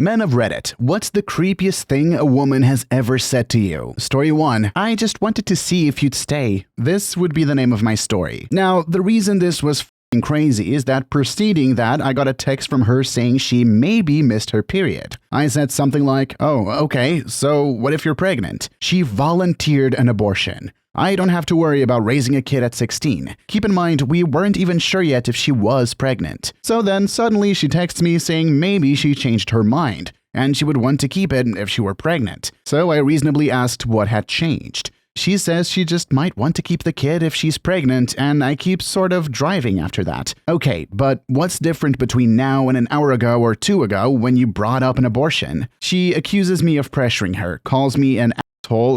Men of Reddit, what's the creepiest thing a woman has ever said to you? Story 1. I just wanted to see if you'd stay. This would be the name of my story. Now, the reason this was f***ing crazy is that preceding that, I got a text from her saying she maybe missed her period. I said something like, oh, okay, so what if you're pregnant? She volunteered an abortion. I don't have to worry about raising a kid at 16. Keep in mind, we weren't even sure yet if she was pregnant. So then suddenly she texts me saying maybe she changed her mind, and she would want to keep it if she were pregnant. So I reasonably asked what had changed. She says she just might want to keep the kid if she's pregnant, and I keep sort of driving after that. Okay, but what's different between now and an hour ago or 2 ago when you brought up an abortion? She accuses me of pressuring her, calls me an asshole,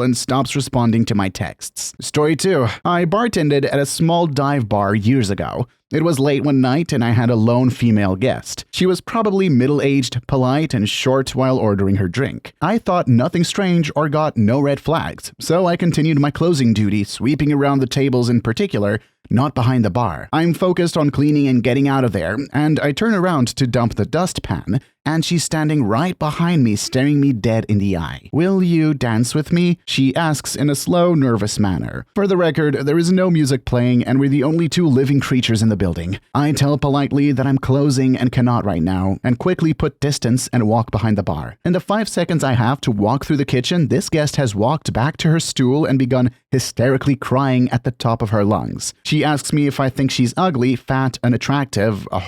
and stops responding to my texts. Story 2. I bartended at a small dive bar years ago. It was late one night and I had a lone female guest. She was probably middle-aged, polite, and short while ordering her drink. I thought nothing strange or got no red flags, so I continued my closing duty, sweeping around the tables in particular, not behind the bar. I'm focused on cleaning and getting out of there, and I turn around to dump the dustpan, and she's standing right behind me, staring me dead in the eye. Will you dance with me? She asks in a slow, nervous manner. For the record, there is no music playing, and we're the only two living creatures in the building. I tell politely that I'm closing and cannot right now, and quickly put distance and walk behind the bar. In the 5 seconds I have to walk through the kitchen, this guest has walked back to her stool and begun hysterically crying at the top of her lungs. She asks me if I think she's ugly, fat, unattractive, a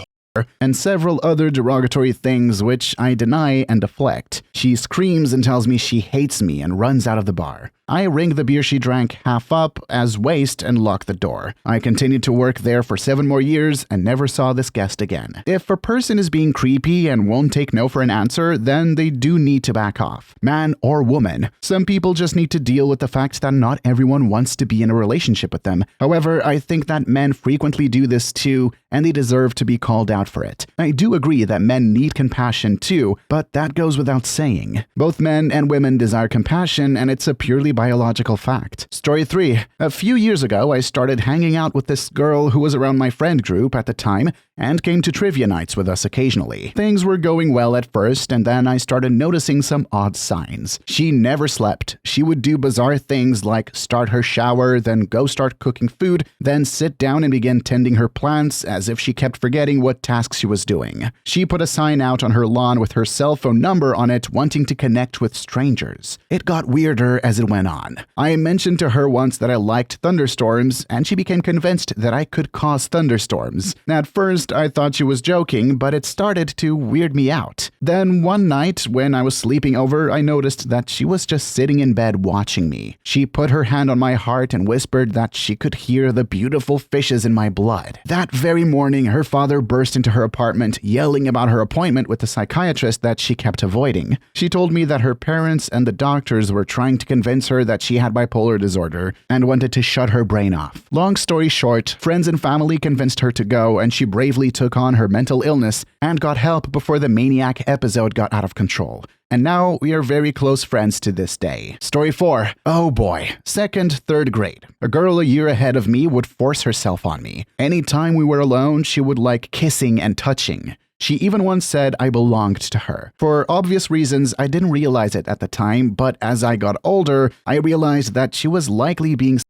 and several other derogatory things which I deny and deflect. She screams and tells me she hates me and runs out of the bar. I ring the beer she drank half up as waste and lock the door. I continued to work there for 7 more years and never saw this guest again. If a person is being creepy and won't take no for an answer, then they do need to back off. Man or woman. Some people just need to deal with the fact that not everyone wants to be in a relationship with them. However, I think that men frequently do this too, and they deserve to be called out for it. I do agree that men need compassion too, but that goes without saying. Both men and women desire compassion, and it's a purely biological fact. Story 3. A few years ago, I started hanging out with this girl who was around my friend group at the time and came to trivia nights with us occasionally. Things were going well at first, and then I started noticing some odd signs. She never slept. She would do bizarre things like start her shower, then go start cooking food, then sit down and begin tending her plants as if she kept forgetting what tasks she was doing. She put a sign out on her lawn with her cell phone number on it, wanting to connect with strangers. It got weirder as it went on. I mentioned to her once that I liked thunderstorms, and she became convinced that I could cause thunderstorms. At first, I thought she was joking, but it started to weird me out. Then one night, when I was sleeping over, I noticed that she was just sitting in bed watching me. She put her hand on my heart and whispered that she could hear the beautiful fishes in my blood. That very morning, her father burst into her apartment, yelling about her appointment with the psychiatrist that she kept avoiding. She told me that her parents and the doctors were trying to convince her that she had bipolar disorder and wanted to shut her brain off. Long story short, friends and family convinced her to go, and she bravely took on her mental illness and got help before the maniac episode got out of control. And now we are very close friends to this day. Story 4. Oh boy. 2nd, 3rd grade. A girl a year ahead of me would force herself on me. Anytime we were alone, she would like kissing and touching. She even once said I belonged to her. For obvious reasons, I didn't realize it at the time, but as I got older, I realized that she was likely being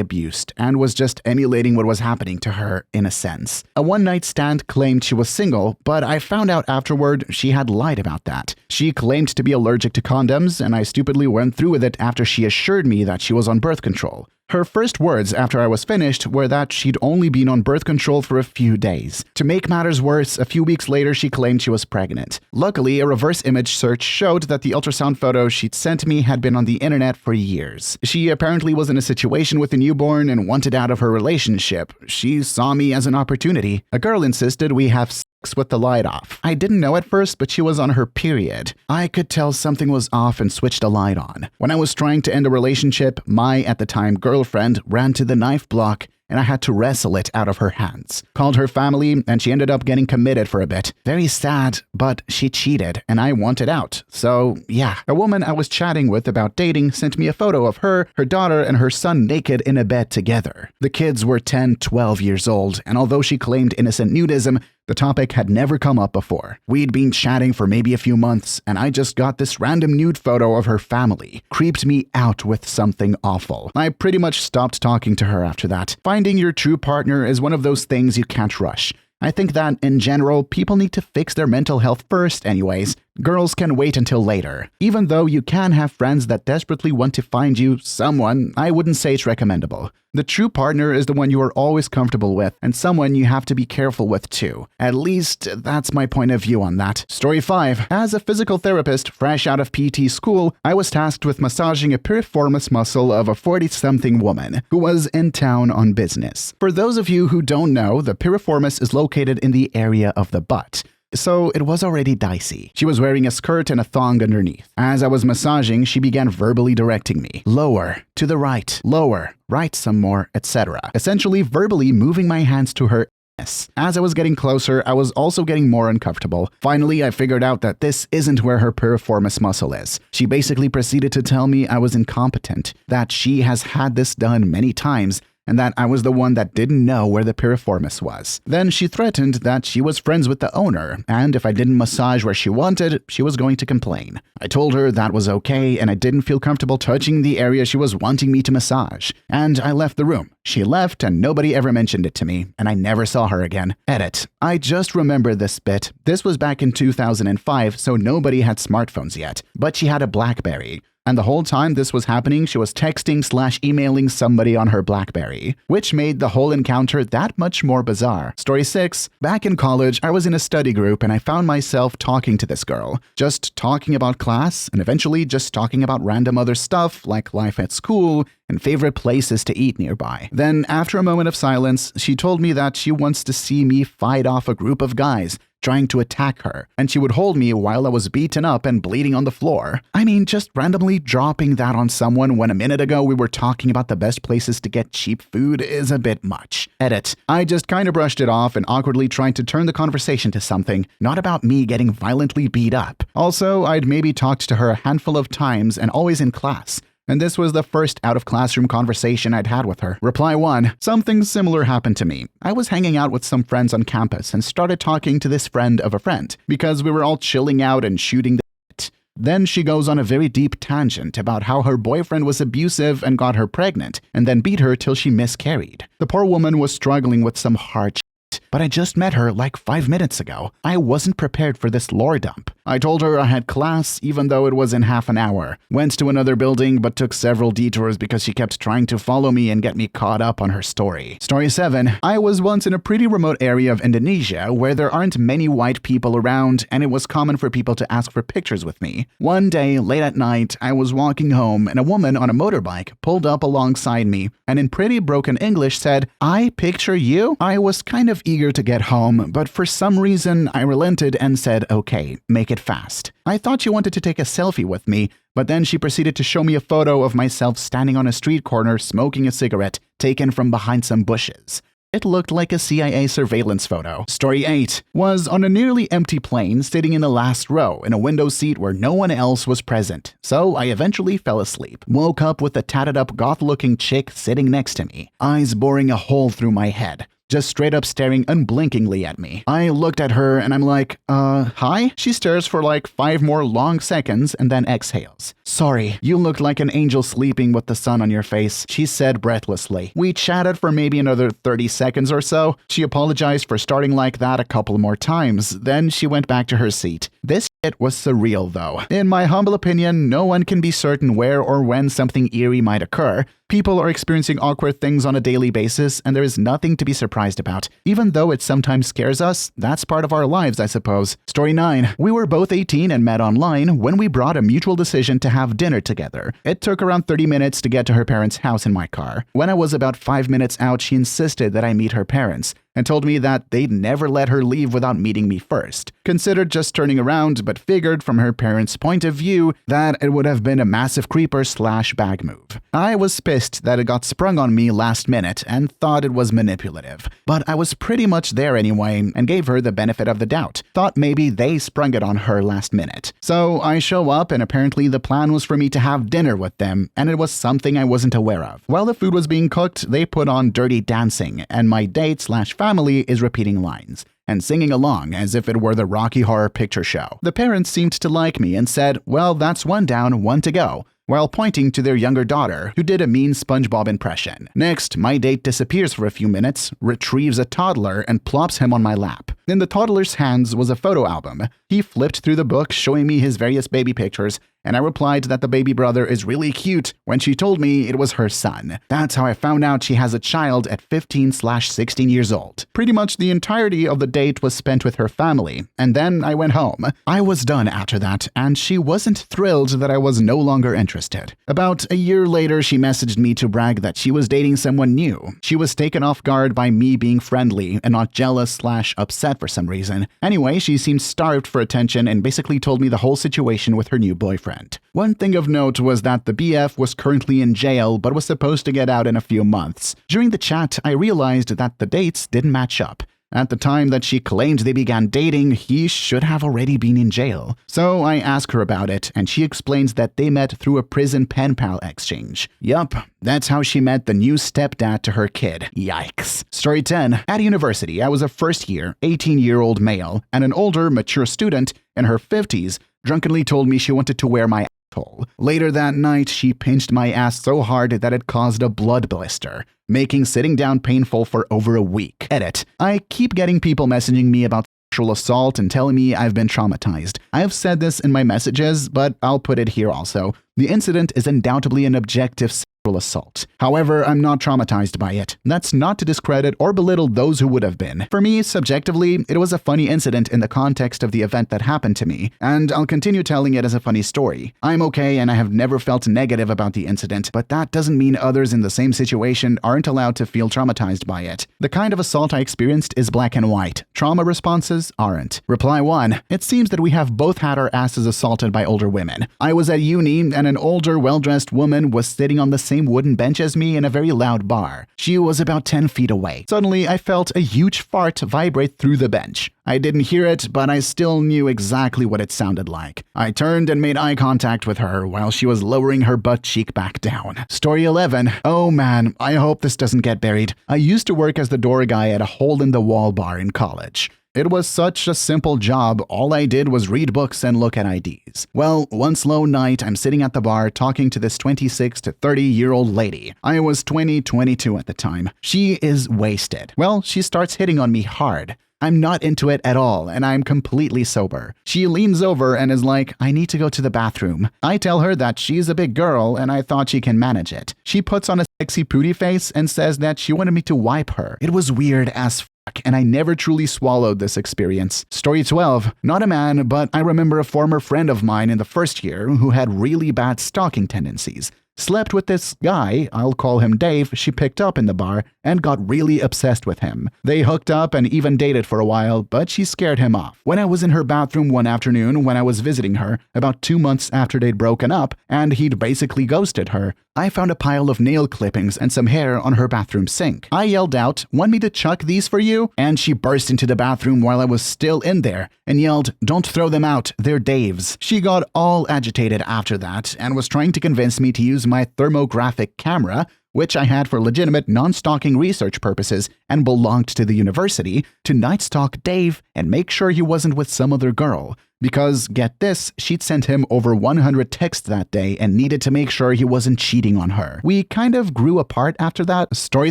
abused and was just emulating what was happening to her in a sense. A one-night stand claimed she was single, but I found out afterward she had lied about that. She claimed to be allergic to condoms, and I stupidly went through with it after she assured me that she was on birth control. Her first words after I was finished were that she'd only been on birth control for a few days. To make matters worse, a few weeks later she claimed she was pregnant. Luckily, a reverse image search showed that the ultrasound photo she'd sent me had been on the internet for years. She apparently was in a situation with a newborn and wanted out of her relationship. She saw me as an opportunity. A girl insisted we have sex with the light off. I didn't know at first, but she was on her period. I could tell something was off and switched the light on. When I was trying to end a relationship, my, at the time, girlfriend ran to the knife block and I had to wrestle it out of her hands. Called her family, and she ended up getting committed for a bit. Very sad, but she cheated, and I wanted out. So, yeah. A woman I was chatting with about dating sent me a photo of her daughter, and her son naked in a bed together. The kids were 10, 12 years old, and although she claimed innocent nudism, The topic had never come up before. We'd been chatting for maybe a few months, and I just got this random nude photo of her family. Creeped me out with something awful. I pretty much stopped talking to her after that. Finding your true partner is one of those things you can't rush. I think that, in general, people need to fix their mental health first anyways. Girls can wait until later. Even though you can have friends that desperately want to find you someone, I wouldn't say it's recommendable. The true partner is the one you are always comfortable with, and someone you have to be careful with too. At least, that's my point of view on that. Story 5. As a physical therapist fresh out of PT school, I was tasked with massaging a piriformis muscle of a 40-something woman who was in town on business. For those of you who don't know, the piriformis is located in the area of the butt. So it was already dicey. She was wearing a skirt and a thong underneath. As I was massaging, she began verbally directing me. Lower, to the right, lower, right some more, etc. Essentially verbally moving my hands to her anus. As I was getting closer, I was also getting more uncomfortable. Finally, I figured out that this isn't where her piriformis muscle is. She basically proceeded to tell me I was incompetent, that she has had this done many times, and that I was the one that didn't know where the piriformis was. Then she threatened that she was friends with the owner, and if I didn't massage where she wanted, she was going to complain. I told her that was okay, and I didn't feel comfortable touching the area she was wanting me to massage. And I left the room. She left, and nobody ever mentioned it to me, and I never saw her again. Edit. I just remember this bit. This was back in 2005, so nobody had smartphones yet, but she had a BlackBerry. And the whole time this was happening, she was texting/emailing somebody on her BlackBerry, which made the whole encounter that much more bizarre. Story 6. Back in college, I was in a study group and I found myself talking to this girl. Just talking about class and eventually just talking about random other stuff like life at school and favorite places to eat nearby. Then, after a moment of silence, she told me that she wants to see me fight off a group of guys trying to attack her, and she would hold me while I was beaten up and bleeding on the floor. I mean, just randomly dropping that on someone when a minute ago we were talking about the best places to get cheap food is a bit much. Edit. I just kind of brushed it off and awkwardly tried to turn the conversation to something, not about me getting violently beat up. Also, I'd maybe talked to her a handful of times and always in class. And this was the first out-of-classroom conversation I'd had with her. Reply 1. Something similar happened to me. I was hanging out with some friends on campus and started talking to this friend of a friend because we were all chilling out and shooting the shit. Then she goes on a very deep tangent about how her boyfriend was abusive and got her pregnant and then beat her till she miscarried. The poor woman was struggling with some hard shit, but I just met her like 5 minutes ago. I wasn't prepared for this lore dump. I told her I had class even though it was in half an hour. Went to another building but took several detours because she kept trying to follow me and get me caught up on her story. Story 7. I was once in a pretty remote area of Indonesia where there aren't many white people around and it was common for people to ask for pictures with me. One day, late at night, I was walking home and a woman on a motorbike pulled up alongside me and in pretty broken English said, "I picture you?" I was kind of eager to get home, but for some reason I relented and said, "Okay, make it fast." I thought she wanted to take a selfie with me, but then she proceeded to show me a photo of myself standing on a street corner smoking a cigarette taken from behind some bushes. It looked like a CIA surveillance photo. Story 8. Was on a nearly empty plane sitting in the last row in a window seat where no one else was present. So I eventually fell asleep. Woke up with a tatted up goth-looking chick sitting next to me, eyes boring a hole through my head, just straight up staring unblinkingly at me. I looked at her and I'm like, hi? She stares for like 5 more long seconds and then exhales. "Sorry, you looked like an angel sleeping with the sun on your face," she said breathlessly. We chatted for maybe another 30 seconds or so. She apologized for starting like that a couple more times. Then she went back to her seat. This shit was surreal though. In my humble opinion, no one can be certain where or when something eerie might occur. People are experiencing awkward things on a daily basis, and there is nothing to be surprised about. Even though it sometimes scares us, that's part of our lives, I suppose. Story 9. We were both 18 and met online when we brought a mutual decision to have dinner together. It took around 30 minutes to get to her parents' house in my car. When I was about 5 minutes out, she insisted that I meet her parents and told me that they'd never let her leave without meeting me first. Considered just turning around, but figured from her parents' point of view that it would have been a massive creeper/bag move. I was pissed that it got sprung on me last minute and thought it was manipulative. But I was pretty much there anyway and gave her the benefit of the doubt. Thought maybe they sprung it on her last minute. So I show up and apparently the plan was for me to have dinner with them, and it was something I wasn't aware of. While the food was being cooked, they put on Dirty Dancing, and my date/family is repeating lines. and singing along as if it were the Rocky Horror Picture Show. The parents seemed to like me and said, "Well, that's one down, one to go," while pointing to their younger daughter, who did a mean SpongeBob impression. Next, my date disappears for a few minutes, retrieves a toddler, and plops him on my lap. In the toddler's hands was a photo album. He flipped through the book, showing me his various baby pictures, and I replied that the baby brother is really cute when she told me it was her son. That's how I found out she has a child at 15/16 years old. Pretty much the entirety of the date was spent with her family, and then I went home. I was done after that, and she wasn't thrilled that I was no longer interested. About a year later, she messaged me to brag that she was dating someone new. She was taken off guard by me being friendly and not jealous/upset for some reason. Anyway, she seemed starved for attention and basically told me the whole situation with her new boyfriend. One thing of note was that the BF was currently in jail but was supposed to get out in a few months. During the chat, I realized that the dates didn't match up. At the time that she claimed they began dating, he should have already been in jail. So I asked her about it, and she explains that they met through a prison pen pal exchange. Yup, that's how she met the new stepdad to her kid. Yikes. Story 10. At university, I was a first-year, 18-year-old male, and an older, mature student in her 50s drunkenly told me she wanted to wear my asshole. Later that night, she pinched my ass so hard that it caused a blood blister, making sitting down painful for over a week. Edit. I keep getting people messaging me about sexual assault and telling me I've been traumatized. I've said this in my messages, but I'll put it here also. The incident is undoubtedly an objective sexual assault. However, I'm not traumatized by it. That's not to discredit or belittle those who would have been. For me, subjectively, it was a funny incident in the context of the event that happened to me, and I'll continue telling it as a funny story. I'm okay and I have never felt negative about the incident, but that doesn't mean others in the same situation aren't allowed to feel traumatized by it. The kind of assault I experienced is black and white. Trauma responses aren't. Reply 1. It seems that we have both had our asses assaulted by older women. I was at uni and an older, well-dressed woman was sitting on the same wooden bench as me in a very loud bar. She was about 10 feet away. Suddenly, I felt a huge fart vibrate through the bench. I didn't hear it, but I still knew exactly what it sounded like. I turned and made eye contact with her while she was lowering her butt cheek back down. Story 11. Oh man, I hope this doesn't get buried. I used to work as the door guy at a hole-in-the-wall bar in college. It was such a simple job, all I did was read books and look at IDs. Well, one slow night, I'm sitting at the bar talking to this 26 to 30-year-old lady. I was 22 at the time. She is wasted. Well, she starts hitting on me hard. I'm not into it at all, and I'm completely sober. She leans over and is like, I need to go to the bathroom. I tell her that she's a big girl, and I thought she can manage it. She puts on a sexy pooty face and says that she wanted me to wipe her. It was weird as and I never truly swallowed this experience. Story 12. Not a man, but I remember a former friend of mine in the first year who had really bad stalking tendencies. Slept with this guy, I'll call him Dave, she picked up in the bar and got really obsessed with him. They hooked up and even dated for a while, but she scared him off. When I was in her bathroom one afternoon when I was visiting her, about 2 months after they'd broken up, and he'd basically ghosted her, I found a pile of nail clippings and some hair on her bathroom sink. I yelled out, "Want me to chuck these for you?" And she burst into the bathroom while I was still in there and yelled, "Don't throw them out, they're Dave's." She got all agitated after that and was trying to convince me to use my thermographic camera, which I had for legitimate non-stalking research purposes and belonged to the university, to night stalk Dave and make sure he wasn't with some other girl. Because, get this, she'd sent him over 100 texts that day and needed to make sure he wasn't cheating on her. We kind of grew apart after that. Story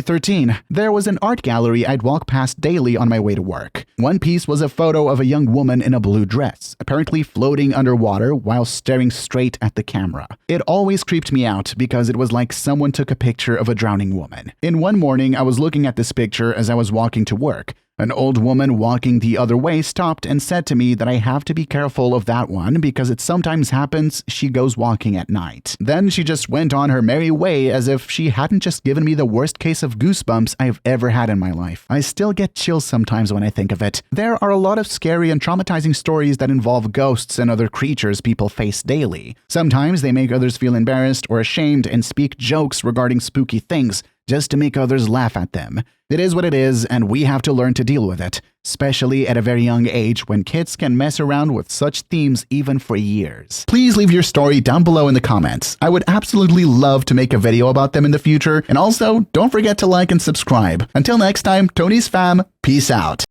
13. There was an art gallery I'd walk past daily on my way to work. One piece was a photo of a young woman in a blue dress, apparently floating underwater while staring straight at the camera. It always creeped me out because it was like someone took a picture of a drowning woman. In one morning, I was looking at this picture as I was walking to work. An old woman walking the other way stopped and said to me that I have to be careful of that one because it sometimes happens she goes walking at night. Then she just went on her merry way as if she hadn't just given me the worst case of goosebumps I've ever had in my life. I still get chills sometimes when I think of it. There are a lot of scary and traumatizing stories that involve ghosts and other creatures people face daily. Sometimes they make others feel embarrassed or ashamed and speak jokes regarding spooky things, just to make others laugh at them. It is what it is, and we have to learn to deal with it, especially at a very young age when kids can mess around with such themes even for years. Please leave your story down below in the comments. I would absolutely love to make a video about them in the future, and also, don't forget to like and subscribe. Until next time, Tony's fam, peace out.